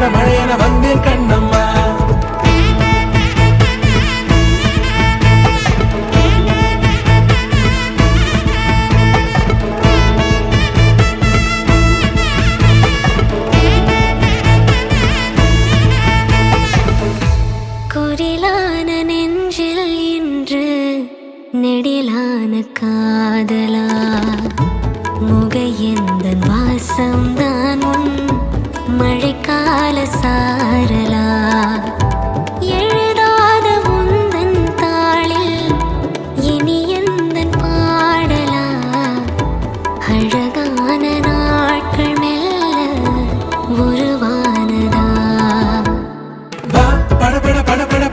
வர மழையென வந்தேன் கண்ணம்மா. குரிலான நெஞ்சில் இன்று நெடிலான காதலா முகையெந்தன் வாசம்தான் உன் மழைக்கால சாரலா